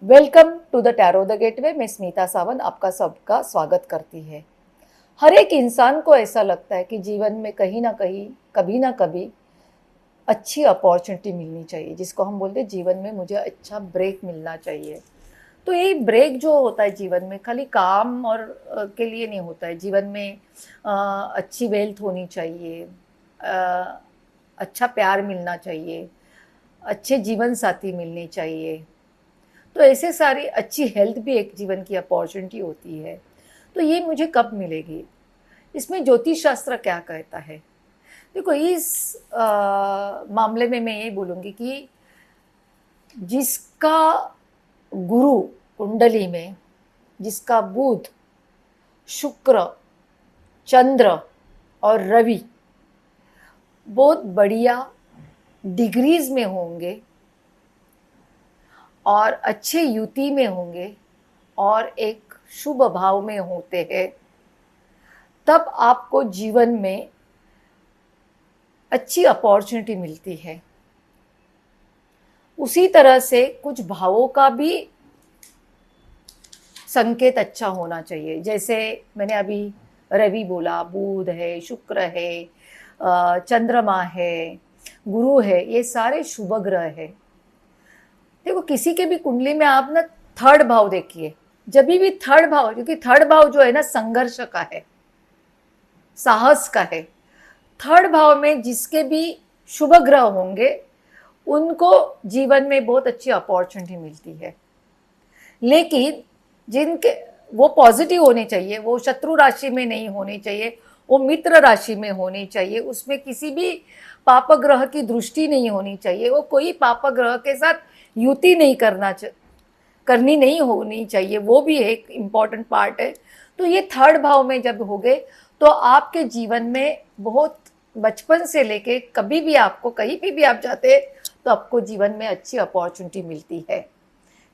Welcome to the tarot the gateway में स्मिता सावंत आपका सबका स्वागत करती है। हर एक इंसान को ऐसा लगता है कि जीवन में कहीं ना कहीं कभी ना कभी अच्छी अपॉर्चुनिटी मिलनी चाहिए, जिसको हम बोलते हैं जीवन में मुझे अच्छा ब्रेक मिलना चाहिए। तो ये ब्रेक जो होता है जीवन में खाली काम और के लिए नहीं होता है। जीवन में अच्छी वेल्थ होनी चाहिए, अ, अच्छा प्यार मिलना चाहिए, अच्छे जीवन साथी मिलने चाहिए। तो ऐसे सारी अच्छी हेल्थ भी एक जीवन की अपॉर्चुनिटी होती है। तो ये मुझे कब मिलेगी? इसमें ज्योतिष शास्त्र क्या कहता है? देखो, इस मामले में मैं ये बोलूँगी कि जिसका गुरु कुंडली में, जिसका बुध, शुक्र, चंद्र और रवि बहुत बढ़िया डिग्रीज में होंगे और अच्छे युति में होंगे और एक शुभ भाव में होते हैं, तब आपको जीवन में अच्छी अपॉर्चुनिटी मिलती है। उसी तरह से कुछ भावों का भी संकेत अच्छा होना चाहिए। जैसे मैंने अभी रवि बोला, बुध है, शुक्र है, चंद्रमा है, गुरु है, ये सारे शुभ ग्रह है। देखो, किसी के भी कुंडली में आप ना थर्ड भाव देखिए, जब भी थर्ड भाव, क्योंकि थर्ड भाव जो है ना संघर्ष का है, साहस का है। थर्ड भाव में जिसके भी शुभ ग्रह होंगे उनको जीवन में बहुत अच्छी अपॉर्चुनिटी मिलती है। लेकिन जिनके वो पॉजिटिव होने चाहिए, वो शत्रु राशि में नहीं होने चाहिए, वो मित्र राशि में होनी चाहिए, उसमें किसी भी पाप ग्रह की दृष्टि नहीं होनी चाहिए, वो कोई पाप ग्रह के साथ युति नहीं करनी नहीं होनी चाहिए, वो भी एक इम्पॉर्टेंट पार्ट है। तो ये थर्ड भाव में जब हो गए तो आपके जीवन में बहुत बचपन से लेके कभी भी आपको कहीं भी आप जाते हैं तो आपको जीवन में अच्छी अपॉर्चुनिटी मिलती है।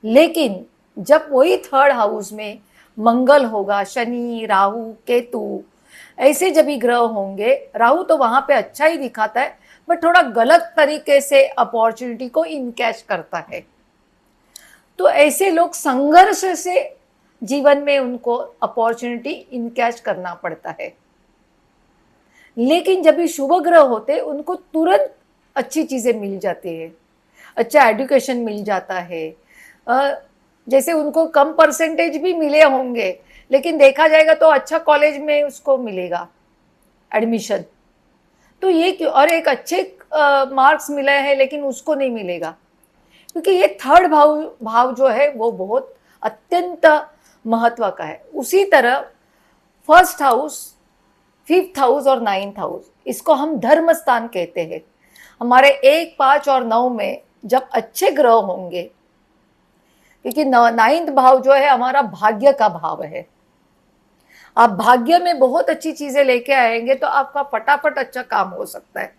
लेकिन जब वही थर्ड हाउस में मंगल होगा, शनि, राहु, केतु, ऐसे जब भी ग्रह होंगे, राहु तो वहां पे अच्छा ही दिखाता है बट थोड़ा गलत तरीके से अपॉर्चुनिटी को इनकैश करता है। तो ऐसे लोग संघर्ष से जीवन में उनको अपॉर्चुनिटी इनकैश करना पड़ता है। लेकिन जब भी शुभ ग्रह होते उनको तुरंत अच्छी चीजें मिल जाती है, अच्छा एजुकेशन मिल जाता है। जैसे उनको कम परसेंटेज भी मिले होंगे लेकिन देखा जाएगा तो अच्छा कॉलेज में उसको मिलेगा एडमिशन। तो ये क्यों? और एक अच्छे मार्क्स मिले हैं लेकिन उसको नहीं मिलेगा, क्योंकि ये थर्ड भाव जो है वो बहुत अत्यंत महत्व का है। उसी तरह फर्स्ट हाउस, फिफ्थ हाउस और नाइन्थ हाउस, इसको हम धर्म स्थान कहते हैं। हमारे 1, 5 और 9 में जब अच्छे ग्रह होंगे, क्योंकि नाइन्थ भाव जो है हमारा भाग्य का भाव है। आप भाग्य में बहुत अच्छी चीजें लेके आएंगे तो आपका फटाफट अच्छा काम हो सकता है।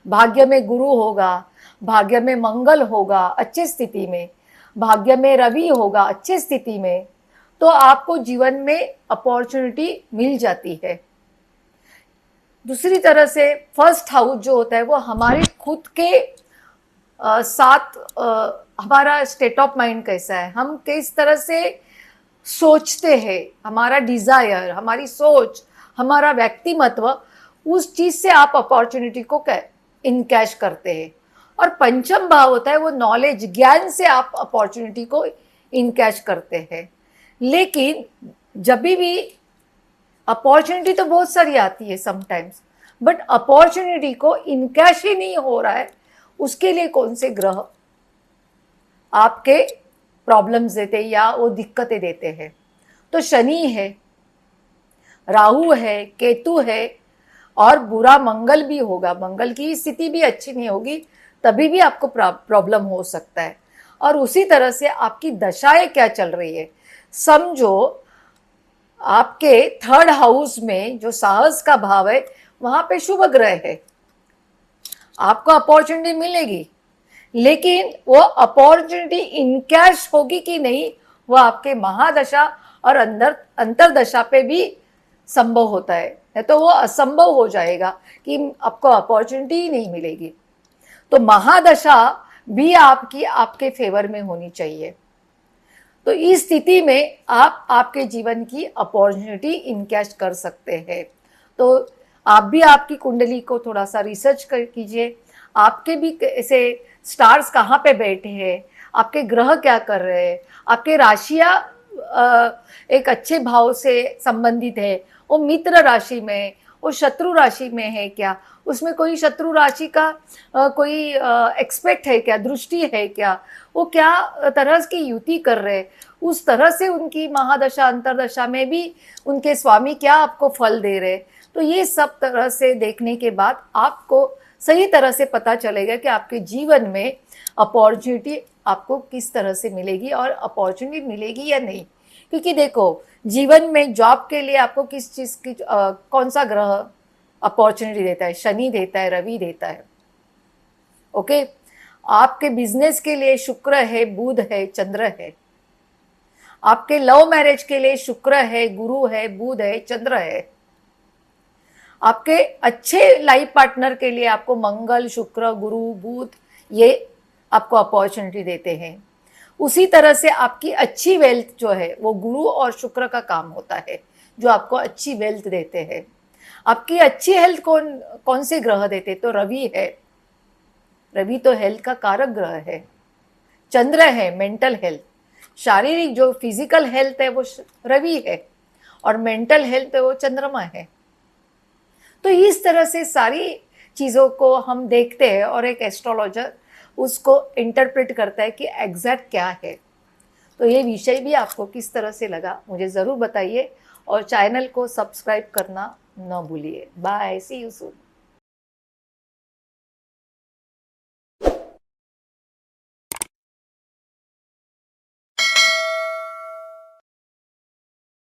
भाग्य में गुरु होगा, भाग्य में मंगल होगा अच्छे स्थिति में, भाग्य में रवि होगा अच्छे स्थिति में, तो आपको जीवन में अपॉर्चुनिटी मिल जाती है। दूसरी तरह से फर्स्ट हाउस जो होता है वो हमारे खुद के साथ हमारा स्टेट ऑफ माइंड कैसा है, हम किस तरह से सोचते हैं, हमारा डिजायर, हमारी सोच, हमारा व्यक्तिमत्व, उस चीज से आप अपॉर्चुनिटी को इनकैश करते हैं। और पंचम भाव होता है वो नॉलेज, ज्ञान से आप अपॉर्चुनिटी को इनकैश करते हैं। लेकिन जब भी अपॉर्चुनिटी तो बहुत सारी आती है समटाइम्स, बट अपॉर्चुनिटी को इनकैश ही नहीं हो रहा है, उसके लिए कौन से ग्रह आपके प्रॉब्लम्स देते हैं या वो दिक्कतें देते हैं? तो शनि है, राहु है, केतु है और बुरा मंगल भी होगा। मंगल की स्थिति भी अच्छी नहीं होगी, तभी भी आपको प्रॉब्लम हो सकता है। और उसी तरह से आपकी दशाएं क्या चल रही है। समझो आपके थर्ड हाउस में जो साहस का भाव है वहां पे शुभ ग्रह है, आपको अपॉर्चुनिटी मिलेगी, लेकिन वो अपॉर्चुनिटी इनकैश होगी कि नहीं, वो आपके महादशा और अंतरदशा पे भी संभव होता है, नहीं तो वो असंभव हो जाएगा कि आपको अपॉर्चुनिटी ही नहीं मिलेगी। तो महादशा भी आपकी आपके फेवर में होनी चाहिए। तो इस स्थिति में आप आपके जीवन की अपॉर्चुनिटी इनकैश कर सकते हैं। तो आप भी आपकी कुंडली को थोड़ा सा रिसर्च कर कीजिए, आपके भी ऐसे स्टार्स कहाँ पे बैठे हैं, आपके ग्रह क्या कर रहे हैं, आपके राशियाँ एक अच्छे भाव से संबंधित है, वो मित्र राशि में, वो शत्रु राशि में है क्या, उसमें कोई शत्रु राशि का कोई एक्सपेक्ट है क्या, दृष्टि है क्या, वो क्या तरह की युति कर रहे, उस तरह से उनकी महादशा अंतरदशा में भी उनके स्वामी क्या आपको फल दे रहे। तो ये सब तरह से देखने के बाद आपको सही तरह से पता चलेगा कि आपके जीवन में अपॉर्चुनिटी आपको किस तरह से मिलेगी और अपॉर्चुनिटी मिलेगी या नहीं। क्योंकि देखो, जीवन में जॉब के लिए आपको किस चीज़ की कौन सा ग्रह अपॉर्चुनिटी देता है? शनि देता है, रवि देता है। ओके, आपके बिजनेस के लिए शुक्र है, बुध है, चंद्र है। आपके लव मैरिज के लिए शुक्र है, गुरु है, बुध है, चंद्र है। आपके अच्छे लाइफ पार्टनर के लिए आपको मंगल, शुक्र, गुरु, बुध ये आपको अपॉर्चुनिटी देते हैं। उसी तरह से आपकी अच्छी वेल्थ जो है वो गुरु और शुक्र का काम होता है, जो आपको अच्छी वेल्थ देते हैं। आपकी अच्छी हेल्थ कौन से ग्रह देते? तो रवि है। रवि तो हेल्थ का कारक ग्रह है। चंद्र है, मेंटल हेल्थ, शारीरिक जो फिजिकल हेल्थ है वो रवि है, और मेंटल हेल्थ है वो चंद्रमा है। तो इस तरह से सारी चीज़ों को हम देखते हैं और एक एस्ट्रोलॉजर उसको इंटरप्रेट करता है कि एग्जैक्ट क्या है। तो ये विषय भी आपको किस तरह से लगा मुझे ज़रूर बताइए, और चैनल को सब्सक्राइब करना न भूलिए। Bye, see you soon.